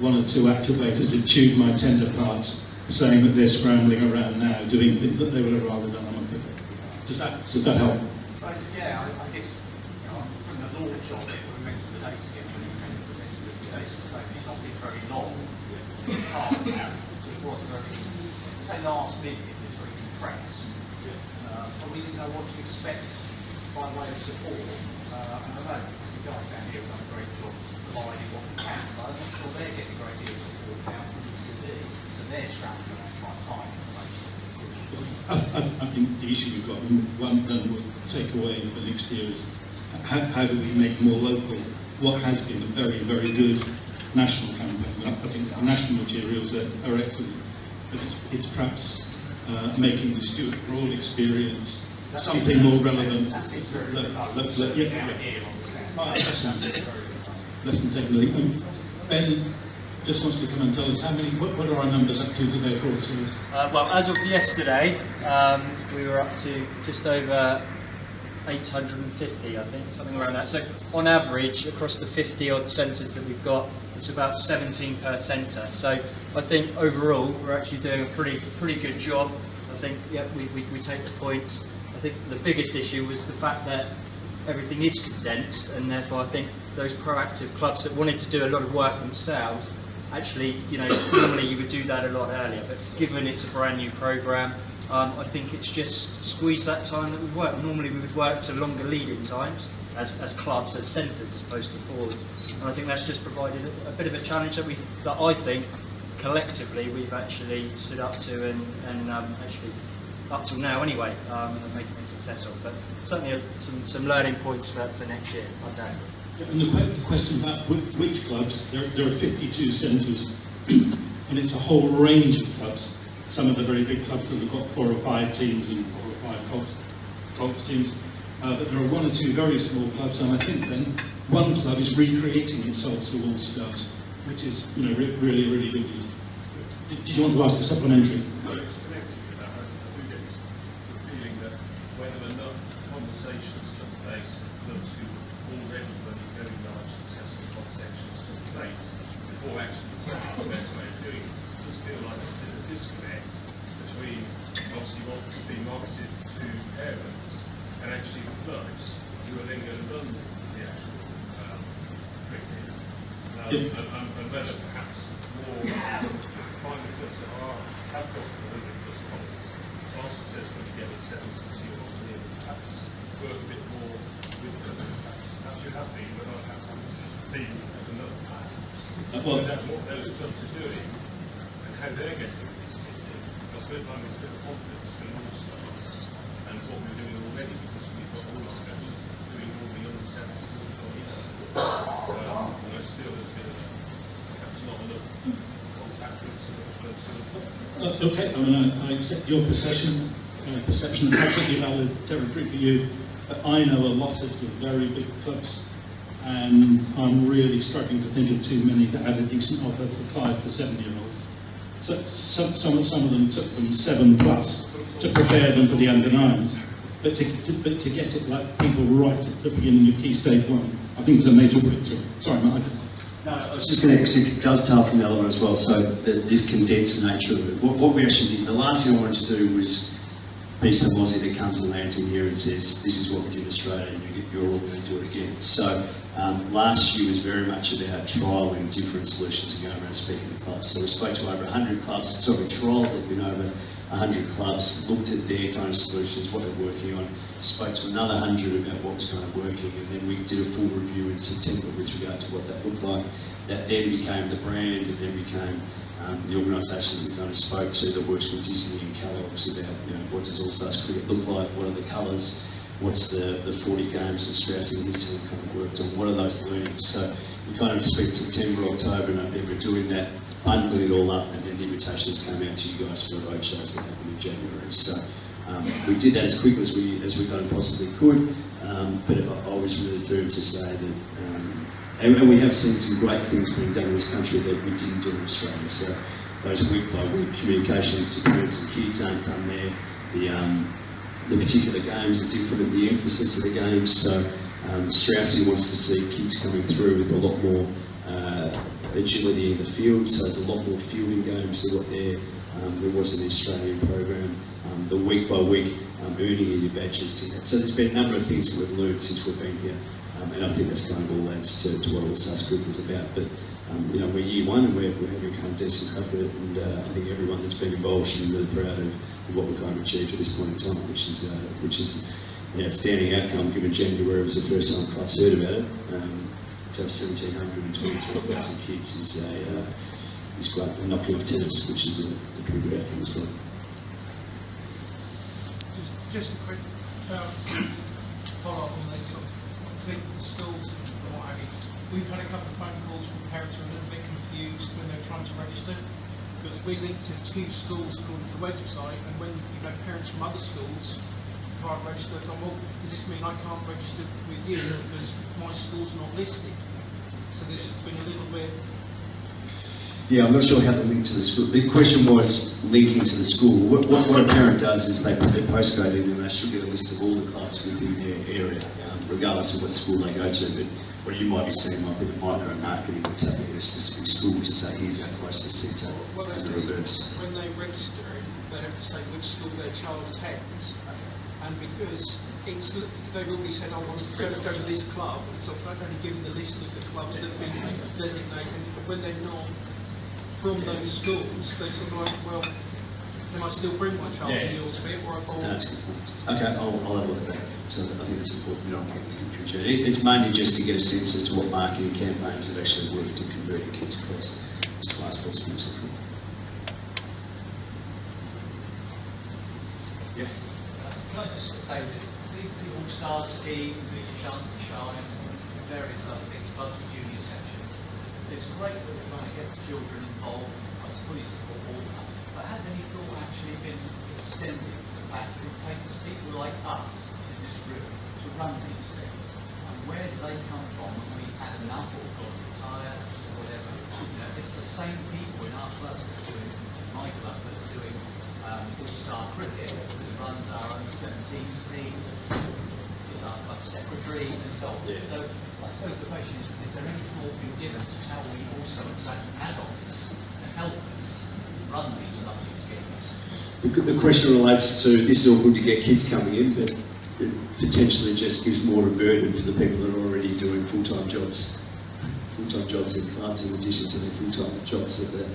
one or two activators that chewed my tender parts, saying that they're scrambling around now, doing things that they would have rather done a month ago. Does that help? Yeah, I guess from the launch of it, when we mentioned the dates again, when you mentioned the dates, it's not been very long. So it was very, say last minute, it was very compressed. But we didn't know what to expect by way of support. And I know you guys down here have done a great job providing what we can, but I'm not sure they're getting a great deal of support now from ECB. So they're scrambling around trying to find information. I think the issue we've got, one that will take away for next year is how do we make more local what has been a very, very good national campaign. I think the national materials are excellent, but it's perhaps making the Stuart Brawl experience something more relevant. Lesson taken. Ben just wants to come and tell us what are our numbers up to today, of course. Well, as of yesterday, we were up to just over 850, I think, something around that. So on average, across the 50 odd centres that we've got, it's about 17 per centre. So I think overall, we're actually doing a pretty good job. I think, yeah, we take the points. I think the biggest issue was the fact that everything is condensed, and therefore I think those proactive clubs that wanted to do a lot of work themselves, actually, you know, normally you would do that a lot earlier, but given it's a brand new programme, I think it's just squeezed that time that we work. Normally we would work to longer lead-in times as clubs, as centres, as opposed to boards, and I think that's just provided a bit of a challenge that I think collectively we've actually stood up to and actually up till now anyway, and making it successful. But certainly some learning points for next year, I'd say. And the question about which clubs, there are 52 centres, and it's a whole range of clubs. Some of the very big clubs that have got 4 or 5 teams and 4 or 5 cogs teams, but there are 1 or 2 very small clubs, and I think then one club is recreating itself for all stars, which is, you know, really good news. Did you want to ask a supplementary? No, it's connected with that. I do get the feeling that when enough conversations took place with clubs who already running very large successful cross-sections took place before actually taking the best way of doing it, it does feel like there's a bit of a disconnect between obviously what's being marketed to parents and actually the clubs who are then going to run the actual cricket. And whether perhaps more private clubs that have got the plus points are successful to get the 7-6-year-olds in, perhaps work a bit more with them. Perhaps you have been, but I perhaps haven't seen enough. Find out what those clubs are doing and how they're getting these kids in. Because we're finding a bit of confidence in all stars and what we're doing already, because we've got all our sections doing all the other sections and I still there's a bit of perhaps not enough contact with some of the clubs. Okay, I mean, I accept your perception is absolutely valid territory for you, but I know a lot of the very big clubs, and I'm really struggling to think of too many that had a decent offer for 5 to 7-year-olds. So some of them took them 7+ to prepare them for the under-9s, but to get it like people right at the beginning of Key Stage 1, I think is a major breakthrough. Sorry, Matt. No, I was just going to dovetail from the other one as well, so this condensed nature of it. What we actually did, the last thing I wanted to do was be some Aussie that comes and lands in here and says, this is what we did in Australia and you're all going to do it again. So last year was very much about trialling different solutions and going around speaking to clubs. So we spoke to over 100 clubs, so we trialled it with over 100 clubs, looked at their kind of solutions, what they're working on, spoke to another 100 about what was kind of working, and then we did a full review in September with regard to what that looked like. That then became the brand, and then became the organisation that we kind of spoke to that works with Disney and Kellogg's about, you know, what does All Stars cricket look like, what are the colours, what's the 40 games that Strauss and his team kind of worked on, what are those learnings. So we kind of spent September, October, November doing that, bundling it all up, and then the invitations came out to you guys for the road shows that happened in January. So we did that as quick as we kind of possibly could, but I was really firm to say that And we have seen some great things being done in this country that we didn't do in Australia. So those week-by-week communications to parents and kids aren't done there. The particular games are different, the emphasis of the games. So Straussy wants to see kids coming through with a lot more agility in the field. So there's a lot more fielding games than what there was in the Australian program. The week-by-week earning of your badges to that. So there's been a number of things that we've learned since we've been here. And I think that's kind of all adds to what All Stars Group is about. But you know, we're year one and we're having kind of decent crack at it, and I think everyone that's been involved should be really proud of what we've kind of achieved at this point in time, which is an outstanding outcome given January was the first time clubs heard about it. To have 1,723,000 kids is great. And knocking off tennis, which is a pretty good outcome as well. Just a quick follow-up on these sort of big schools and what have you. We've had a couple of phone calls from parents who are a little bit confused when they're trying to register, because we linked to 2 schools according to the website, and when you've had parents from other schools try to register, they've gone, well, does this mean I can't register with you because my school's not listed? So this has been a little bit... Yeah, I'm not sure how to link to the school. The question was linking to the school. What a parent does is they put their postcode in and they should get a list of all the clubs within their area, regardless of what school they go to. But what you might be seeing might be the micro-marketing that's happening at a specific school to say, here's our closest centre, and the reverse. When they register, they have to say which school their child attends, and because they've already said, I want to go to this club, and so they've only given the list of the clubs that have been designated, but when they're not from those schools, they sort of like, well, can I still bring my child to yours bit, or I've got... No, that's a good point. Okay, I'll have a look at that. So I think that's important. You're not getting confused. It's mainly just to get a sense as to what marketing campaigns have actually worked in converting kids across as far as possible. Yeah. Can I just say that the All-Stars scheme, the Chance to Shine, and various other things, clubs and junior sections, it's great that we're trying to get children involved. I fully support all that. But has any thought actually been extended to the fact that it takes people like us in this room to run these things? And where do they come from when we've had enough or got retired or whatever? You know, it's the same people in our clubs that are doing, my club that's doing all-star cricket, that runs our under 17s team, is our club secretary and so on. Yeah. So I suppose the question is there any thought being given to how we also attract adults to help us run these lovely schemes? The question relates to, this is all good to get kids coming in, but it potentially just gives more of a burden for the people that are already doing full-time jobs in clubs in addition to their full-time jobs at the...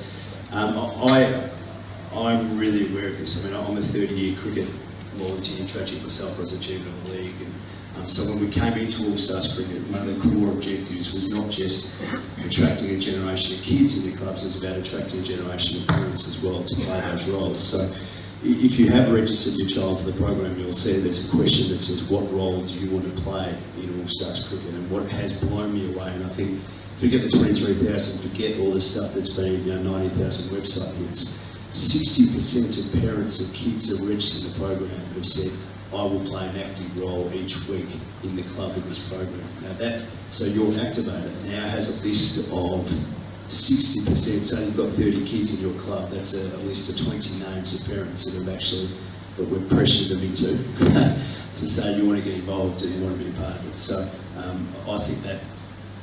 I'm really aware of this. I mean, I'm a 30-year cricket volunteer, tragic myself as a juvenile league, and so when we came into All Stars Cricket, one of the core objectives was not just attracting a generation of kids in the clubs, it was about attracting a generation of parents as well to play those roles. So if you have registered your child for the program, you'll see there's a question that says, what role do you want to play in All Stars Cricket? And what has blown me away, and I think, forget the 23,000, forget all the stuff that's been, 90,000 website hits. 60% of parents of kids that register the program have said, I will play an active role each week in the club in this program. Now so your activator now has a list of 60%, so you've got 30 kids in your club, that's a list of 20 names of parents that we've pressured them into to say you want to get involved and you want to be a part of it. So I think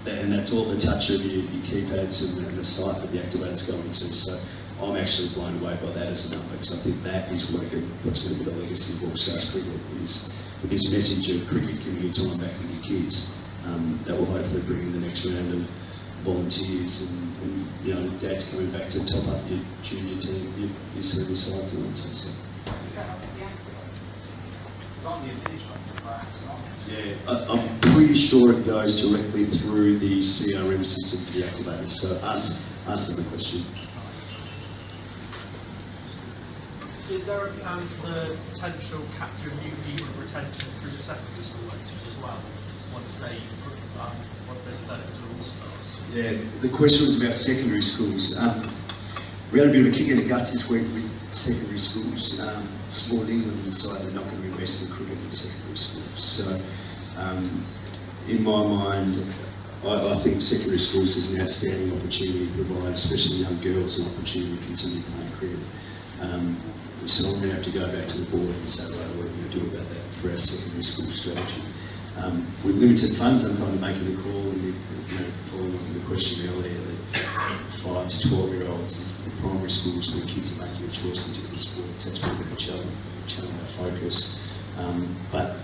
and that's all the touch of your keypads and the site that the activator's going to. So I'm actually blown away by that as a number, because I think that is what's going to be the legacy of All Stars Cricket, is this message of cricket giving you time back with your kids. That will hopefully bring in the next round of volunteers and dads coming back to top up your junior team, your senior sides and all that stuff. Yeah, I'm pretty sure it goes directly through the CRM system for the activators. So ask them the question. Is there a plan for the potential capture of new people and retention through the secondary school lectures as well, once they develop to All Stars? Yeah, the question was about secondary schools. We had a bit of a kick in the guts this week with secondary schools. Sport England decided they're not going to invest in cricket in secondary schools. So, in my mind, I think secondary schools is an outstanding opportunity to provide, especially young girls, an opportunity to continue playing cricket. So I'm going to have to go back to the board and say, right, what are we going to do about that for our secondary school strategy? With limited funds, I'm kind of making a call, and following on to the question earlier, that 5 to 12-year-olds is the primary schools where kids are making a choice in different sports. That's where we're channel our focus. But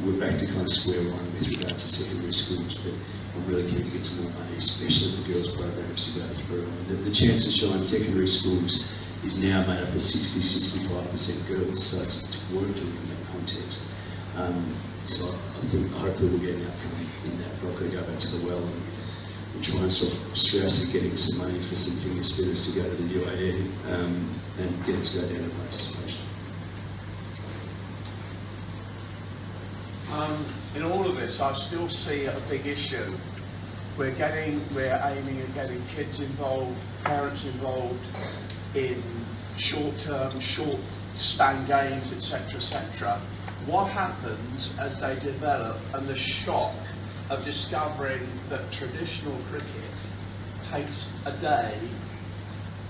we're back to kind of square one with regard to secondary schools, but I'm really keen to get some more money, especially for girls' programs to go through. The chance to shine secondary schools is now made up of 60–65% girls, so it's working in that context. So I think hopefully we'll get an outcome in that. We're not going to go back to the well and try and sort of stress at getting some money for some finger spinners to go to the UAE and get us to go down to participation. In all of this, I still see a big issue. We're aiming at getting kids involved, parents involved in short-term, short-span games, etc., etc. What happens as they develop, and the shock of discovering that traditional cricket takes a day,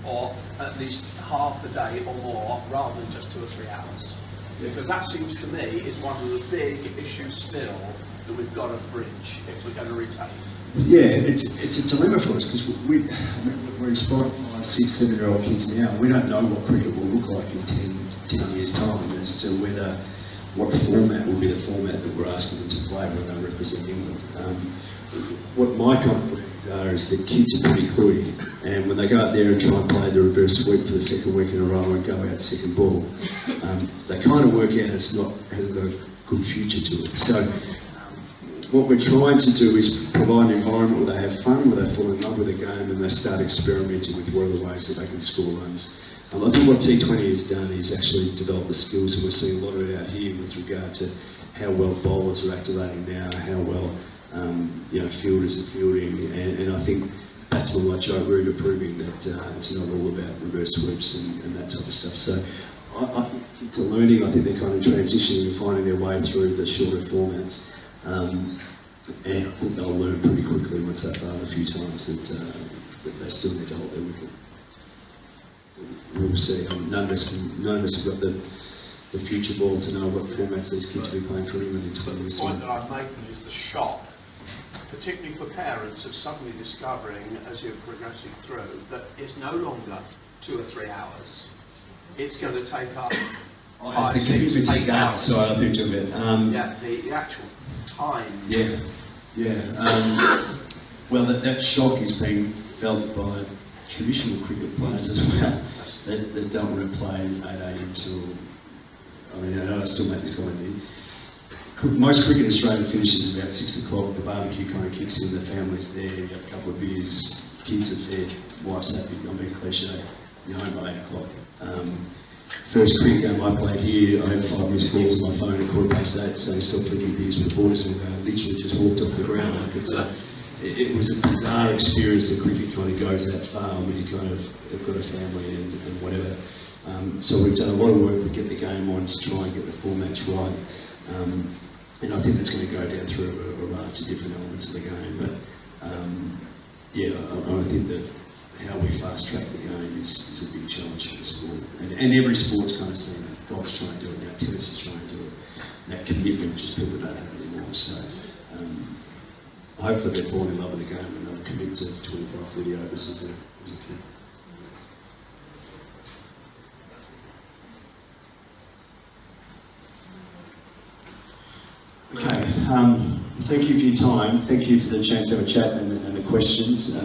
or at least half a day or more, rather than just 2 or 3 hours? Because that seems to me is one of the big issues still that we've got to bridge if we're going to retain. Yeah, it's a dilemma for us, because we're inspired by 6, 7-year-old kids now. We don't know what cricket will look like in 10 years' time as to what format will be the format that we're asking them to play when they represent England. What my conclusions are is that kids are pretty cluey, and when they go out there and try and play the reverse sweep for the second week in a row and go out second ball, they kind of work out hasn't got a good future to it. So what we're trying to do is provide an environment where they have fun, where they fall in love with the game, and they start experimenting with what are the ways that they can score runs. I think what T20 has done is actually develop the skills, and we're seeing a lot of it out here with regard to how well bowlers are activating now, how well fielders are fielding, and I think batsmen like Joe Root are proving that it's not all about reverse sweeps and that type of stuff. So I think kids are learning. I think they're kind of transitioning and finding their way through the shorter formats, and I think they'll learn pretty quickly once they've failed a few times that they still need to hold their wicket. We'll see. None of us have got the future ball to know what formats these kids will be playing for England in 20 years' time. The point that I'm making is the shock, particularly for parents, of suddenly discovering as you're progressing through that it's no longer 2 or 3 hours. It's going to take up 5, 6, 8 hours. Sorry, I think a bit. The actual time. Well, that shock is being felt by traditional cricket players as well, that don't want to play 8 a.m. till, I know I still make this comment. Most cricket in Australia finishes about 6 o'clock, the barbecue kind of kicks in, the family's there, you have a couple of beers, kids are fed, wife's happy, I'm being cliche, you're home by 8 o'clock. First cricket game I played here, I had 5 missed calls on my phone at 8:15 saying stop drinking beers with the boys, and I literally just walked off the ground. It was a bizarre experience that cricket kind of goes that far when you kind of have got a family and whatever. So we've done a lot of work to get the game on to try and get the formats right. And I think that's going to go down through a raft of different elements of the game. But I think that how we fast track the game is a big challenge for the sport. And every sport's kind of seen that. Golf's trying to do it now, tennis is trying to do it. That commitment, just people don't have anymore. So hopefully they fall in love with the game and they'll commit to 25, 30 overs as a kid. Okay, thank you for your time. Thank you for the chance to have a chat and the questions.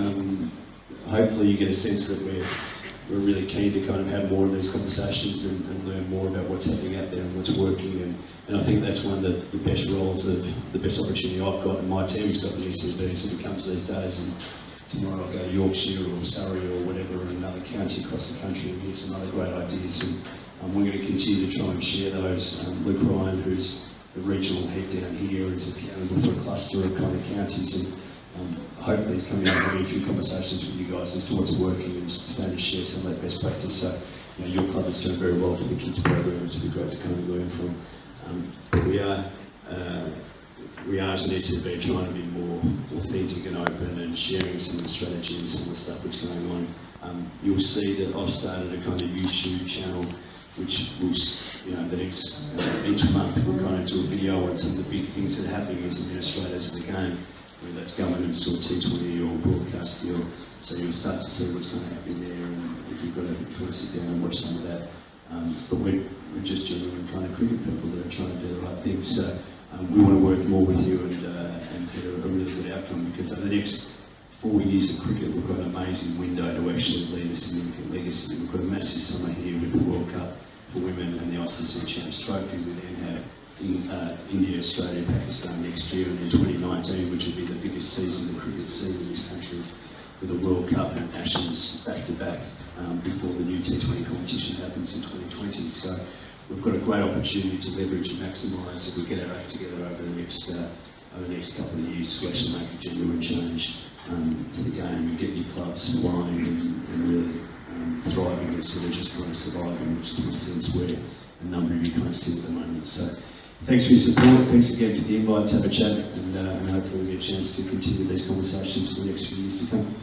Hopefully you get a sense that we're really keen to kind of have more of these conversations and learn more about what's happening out there and what's working. And I think that's one of the best roles of the best opportunity I've got and my team's got in the ECB. So when it comes to these days, and tomorrow I'll go to Yorkshire or Surrey or whatever in another county across the country and hear some other great ideas. And we're going to continue to try and share those. Luke Ryan, who's the regional head down here, is accountable for a cluster of kind of counties, and hopefully he's coming out and having a few conversations with you guys as to what's working and starting to share some of that best practice. So your club is doing very well for the kids program. It'd be great to kind of learn from. But we are we are as an ECB trying to be more authentic and open and sharing some of the strategy and some of the stuff that's going on. You'll see that I've started a kind of YouTube channel which will, the next, each month we'll kind of do a video on some of the big things that are happening as administrators of the game, whether that's governance or T20 or broadcast deal. So you'll start to see what's going to happen there, and if you've got to kind of sit down and watch some of that. But we're just genuine kind of cricket people that are trying to do the right thing. So we want to work more with you and get a really good outcome, because over the next 4 years of cricket, we've got an amazing window to actually leave a significant legacy. We've got a massive summer here with the World Cup for women and the ICC Champs Trophy. We then have India, Australia, Pakistan next year, and in 2019, which will be the biggest season, the cricket season in this country, with a World Cup and Ashes back to back before the new T20 competition happens in 2020. So we've got a great opportunity to leverage and maximise if we get our act together over the next couple of years to actually make a genuine change to the game and get your clubs flying and really thriving instead of just kind of surviving, which is my sense where a number of you kind of sit at the moment. So thanks for your support, thanks again for the invite to have a chat, and hopefully we get a chance to continue these conversations for the next few years to come.